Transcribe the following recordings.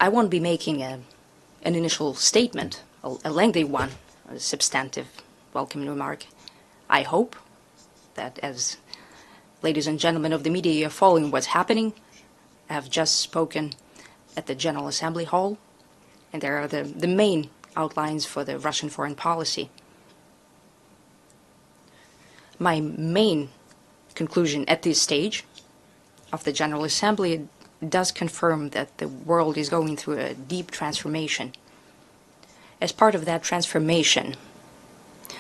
I won't be making an initial statement, a lengthy one, a substantive welcome remark. I hope that as ladies and gentlemen of the media, you're following what's happening. I have just spoken at the General Assembly Hall, and there are the main outlines for the Russian foreign policy. My main conclusion at this stage of the General Assembly does confirm that the world is going through a deep transformation. As part of that transformation,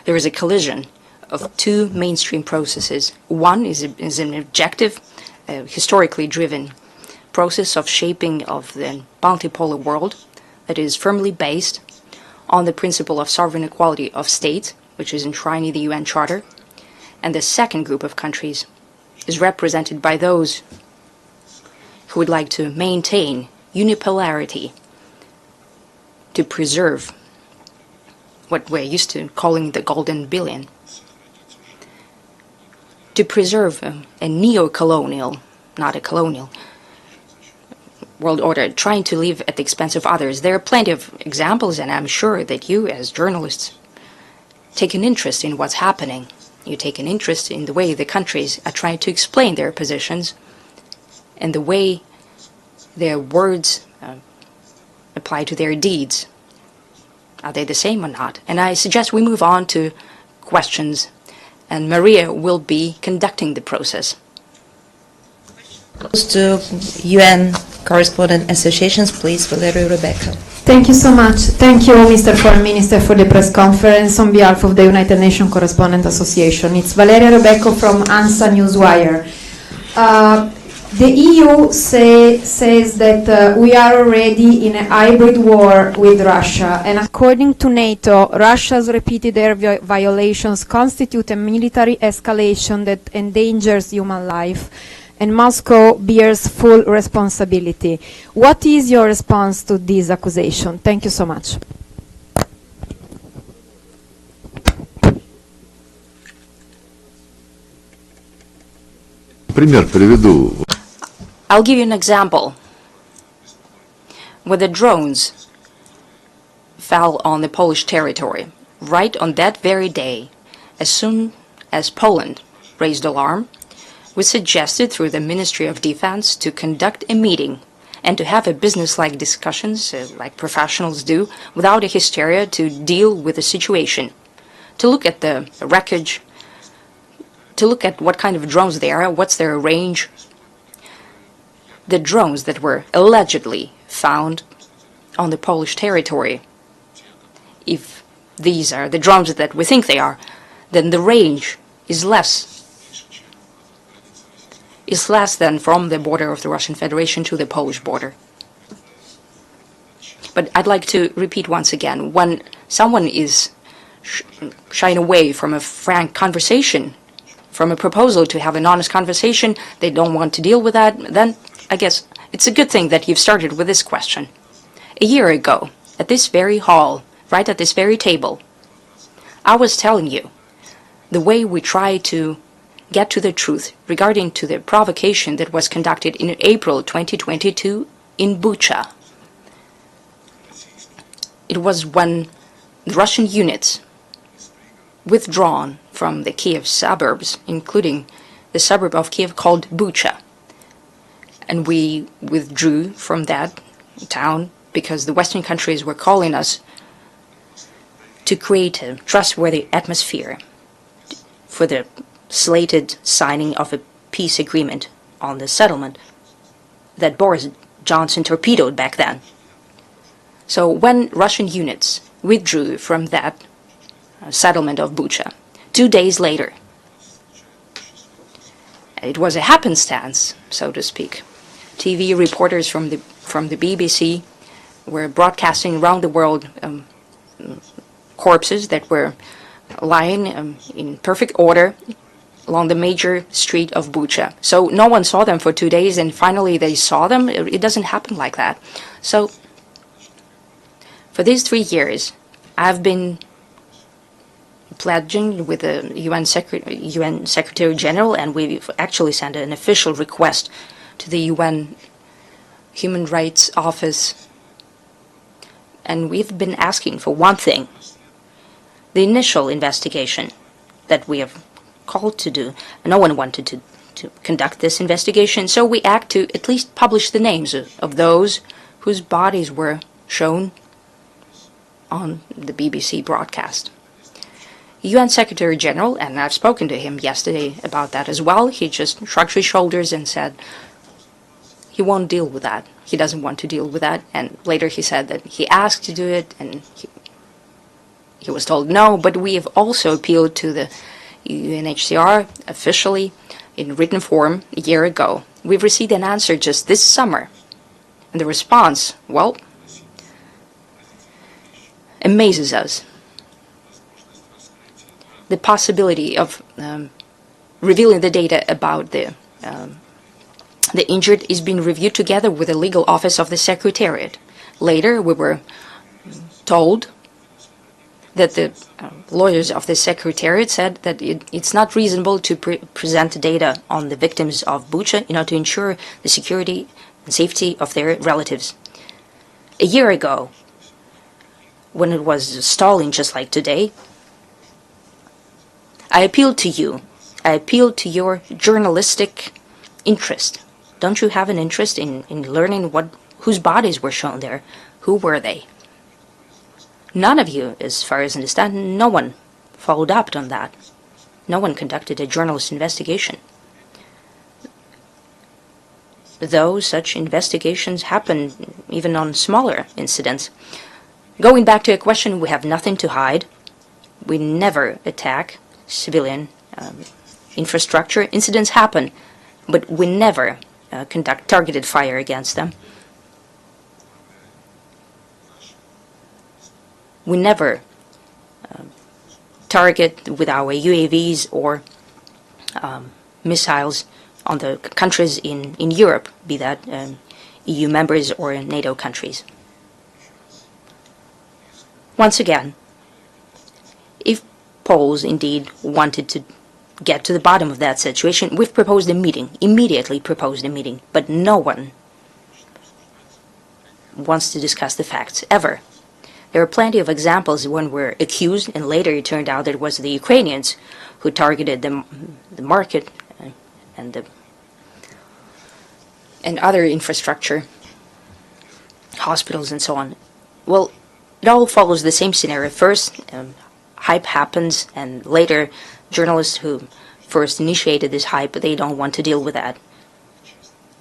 there is a collision of two mainstream processes. One is an objective, historically driven process of shaping of the multipolar world that is firmly based on the principle of sovereign equality of states, which is enshrined in the UN Charter. And the second group of countries is represented by those who would like to maintain unipolarity to preserve what we're used to calling the golden billion, to preserve a neo-colonial, not a colonial, world order, trying to live at the expense of others. There are plenty of examples, and I'm sure that you, as journalists, take an interest in what's happening. You take an interest in the way the countries are trying to explain their positions and the way their words apply to their deeds. Are they the same or not? And I suggest we move on to questions, and Maria will be conducting the process. To UN Correspondent Associations, please, Valerio Rebecca. Thank you so much. Thank you, Mr. Foreign Minister, for the press conference on behalf of the United Nations Correspondent Association. It's Valeria Rebecca from ANSA Newswire. The EU says that we are already in a hybrid war with Russia, and according to NATO, Russia's repeated air violations constitute a military escalation that endangers human life, and Moscow bears full responsibility. What is your response to this accusation? Thank you so much. I'll give you an example. Where the drones fell on the Polish territory, right on that very day, as soon as Poland raised alarm, we suggested through the Ministry of Defense to conduct a meeting and to have a business-like discussions, like professionals do, without a hysteria, to deal with the situation, to look at the wreckage, to look at what kind of drones they are, what's their range. The drones that were allegedly found on the Polish territory, if these are the drones that we think they are, then the range is less than from the border of the Russian Federation to the Polish border. But I'd like to repeat once again, when someone is shying away from a frank conversation, from a proposal to have an honest conversation, they don't want to deal with that, then I guess it's a good thing that you've started with this question. A year ago, at this very hall, right at this very table, I was telling you the way we try to get to the truth regarding to the provocation that was conducted in April 2022 in Bucha. It was when the Russian units withdrawn from the Kiev suburbs, including the suburb of Kiev called Bucha. And we withdrew from that town because the Western countries were calling us to create a trustworthy atmosphere for the slated signing of a peace agreement on the settlement that Boris Johnson torpedoed back then. So when Russian units withdrew from that settlement of Bucha, 2 days later, it was a happenstance, so to speak. TV reporters from the BBC were broadcasting around the world corpses that were lying in perfect order along the major street of Bucha. So no one saw them for 2 days, and finally they saw them. It doesn't happen like that. So for these 3 years, I've been pledging with the UN Secretary General, and we've actually sent an official request to the UN Human Rights Office and we've been asking for one thing. The initial investigation that we have called to do, no one wanted to conduct this investigation, so we act to at least publish the names of those whose bodies were shown on the BBC broadcast. UN Secretary General, and I've spoken to him yesterday about that as well, he just shrugged his shoulders and said he won't deal with that. He doesn't want to deal with that. And later he said that he asked to do it and he was told no, but we have also appealed to the UNHCR officially in written form a year ago. We've received an answer just this summer. And the response, well, amazes us. The possibility of revealing the data about the injured is being reviewed together with the legal office of the Secretariat. Later, we were told that the lawyers of the Secretariat said that it's not reasonable to present data on the victims of Bucha, to ensure the security and safety of their relatives. A year ago, when it was stalling just like today, I appealed to you. I appealed to your journalistic interest. Don't you have an interest in learning whose bodies were shown there? Who were they? None of you, as far as I understand, no one followed up on that. No one conducted a journalist investigation. Though such investigations happen even on smaller incidents. Going back to a question, we have nothing to hide. We never attack civilian infrastructure. Incidents happen, but we never conduct targeted fire against them. We never target with our UAVs or missiles on the countries in Europe, be that EU members or NATO countries. Once again, if Poles indeed wanted to get to the bottom of that situation, we've proposed a meeting, immediately proposed a meeting, but no one wants to discuss the facts, ever. There are plenty of examples when we're accused, and later it turned out that it was the Ukrainians who targeted the market and other infrastructure, hospitals and so on. Well, it all follows the same scenario. First, hype happens, and later journalists who first initiated this hype, they don't want to deal with that.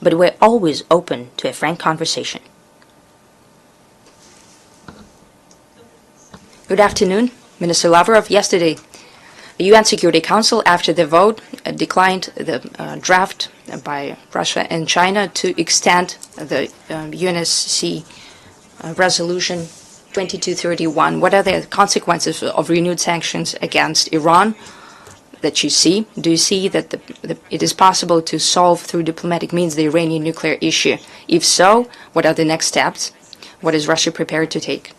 But we're always open to a frank conversation. Good afternoon, Minister Lavrov. Yesterday, the UN Security Council, after the vote, declined the draft by Russia and China to extend the UNSC resolution 2231. What are the consequences of renewed sanctions against Iran that you see? Do you see that it is possible to solve through diplomatic means the Iranian nuclear issue? If so, what are the next steps? What is Russia prepared to take?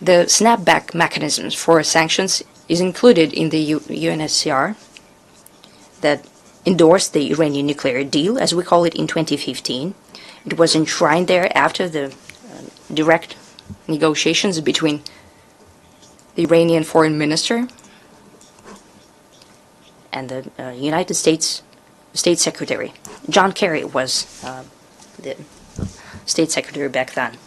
The snapback mechanisms for sanctions is included in the UNSCR that endorsed the Iranian nuclear deal, as we call it, in 2015. It was enshrined there after the direct negotiations between the Iranian Foreign Minister and the United States State Secretary. John Kerry was the State Secretary back then.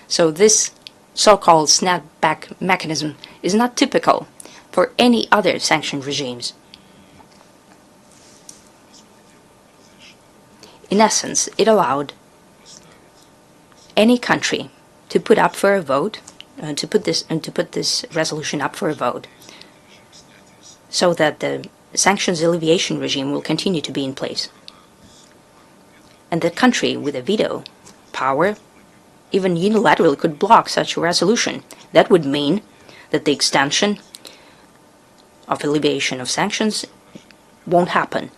So this so-called snapback mechanism is not typical for any other sanction regimes. In essence, it allowed any country to put up for a vote, to put this resolution up for a vote, so that the sanctions alleviation regime will continue to be in place. And the country with a veto power even unilaterally could block such a resolution. That would mean that the extension of alleviation of sanctions won't happen.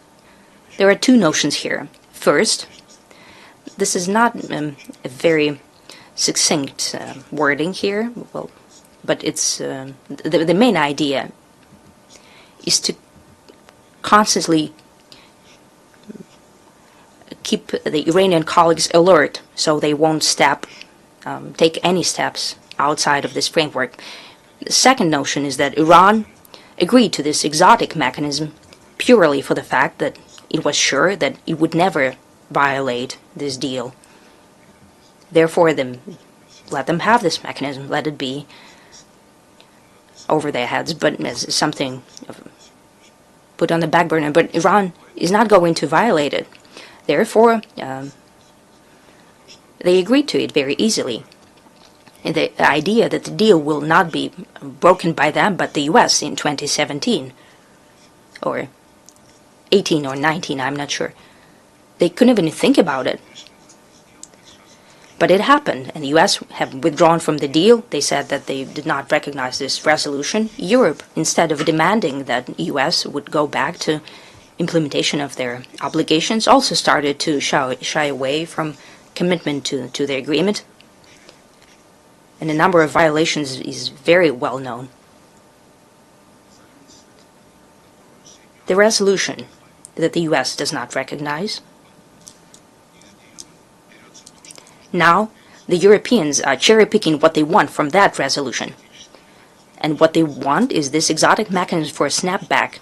There are two notions here. First, this is not a very succinct wording here, but it's the main idea is to constantly keep the Iranian colleagues alert so they won't step take any steps outside of this framework. The second notion is that Iran agreed to this exotic mechanism purely for the fact that it was sure that it would never violate this deal. Therefore, let them have this mechanism, let it be over their heads, but as something put on the back burner. But Iran is not going to violate it. Therefore, they agreed to it very easily. And the idea that the deal will not be broken by them, but the U.S. in 2017, or 18 or 19, I'm not sure. They couldn't even think about it. But it happened, and the U.S. have withdrawn from the deal. They said that they did not recognize this resolution. Europe, instead of demanding that the U.S. would go back to implementation of their obligations, also started to shy away from commitment to the agreement. And the number of violations is very well known. The resolution that the U.S. does not recognize. Now, the Europeans are cherry-picking what they want from that resolution. And what they want is this exotic mechanism for a snapback.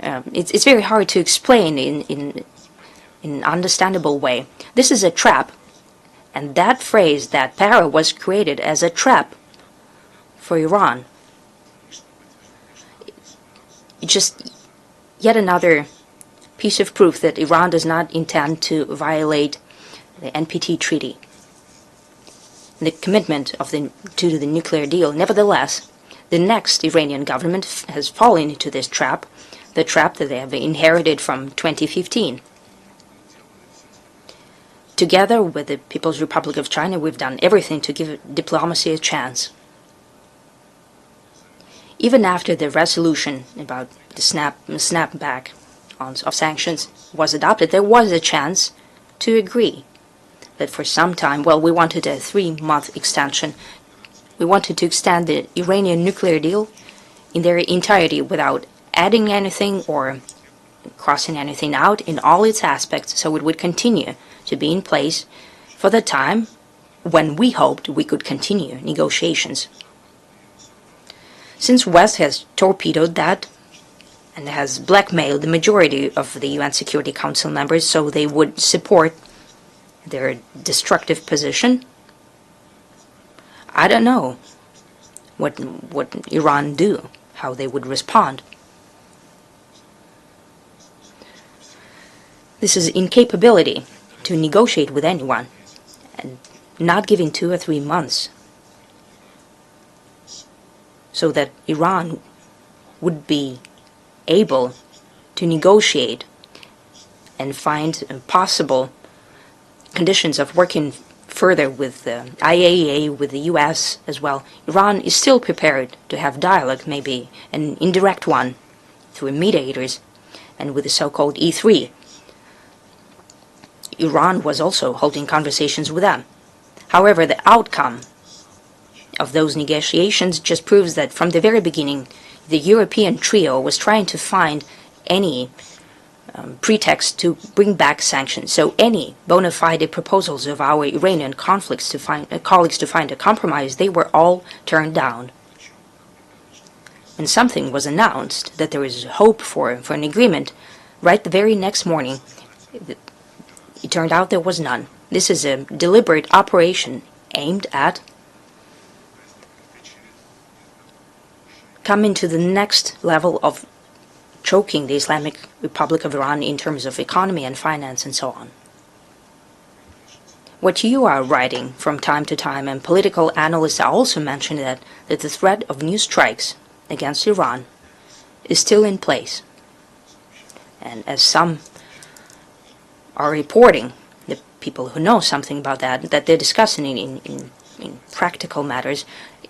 It's very hard to explain in an understandable way. This is a trap. And that phrase, that para, was created as a trap for Iran. It's just yet another piece of proof that Iran does not intend to violate the NPT treaty, the commitment to the nuclear deal. Nevertheless, the next Iranian government has fallen into this trap, the trap that they have inherited from 2015. Together with the People's Republic of China, we've done everything to give diplomacy a chance. Even after the resolution about the snapback of sanctions was adopted, there was a chance to agree that for some time, well, we wanted a 3-month extension. We wanted to extend the Iranian nuclear deal in their entirety without adding anything or crossing anything out in all its aspects, so it would continue to be in place for the time when we hoped we could continue negotiations. Since West has torpedoed that and has blackmailed the majority of the UN Security Council members so they would support their destructive position, I don't know what Iran do, how they would respond. This is incapability to negotiate with anyone, and not giving 2 or 3 months so that Iran would be able to negotiate and find possible conditions of working further with the IAEA, with the US as well. Iran is still prepared to have dialogue, maybe an indirect one, through mediators and with the so-called E3. Iran was also holding conversations with them. However, the outcome of those negotiations just proves that from the very beginning, the European trio was trying to find any pretext to bring back sanctions. So any bona fide proposals of our Iranian colleagues to find a compromise, they were all turned down. When something was announced that there is hope for an agreement, right the very next morning, it turned out there was none. This is a deliberate operation aimed at coming to the next level of choking the Islamic Republic of Iran in terms of economy and finance and so on. What you are writing from time to time, and political analysts are also mentioning that the threat of new strikes against Iran is still in place. And as some are reporting, the people who know something about that they're discussing in practical matters,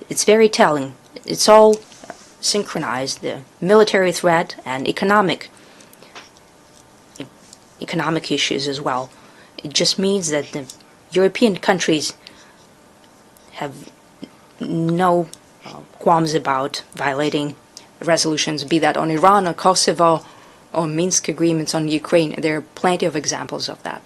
it's very telling. It's all synchronized, the military threat and economic issues as well. It just means that the European countries have no qualms about violating resolutions, be that on Iran or Kosovo or Minsk agreements on Ukraine. There are plenty of examples of that.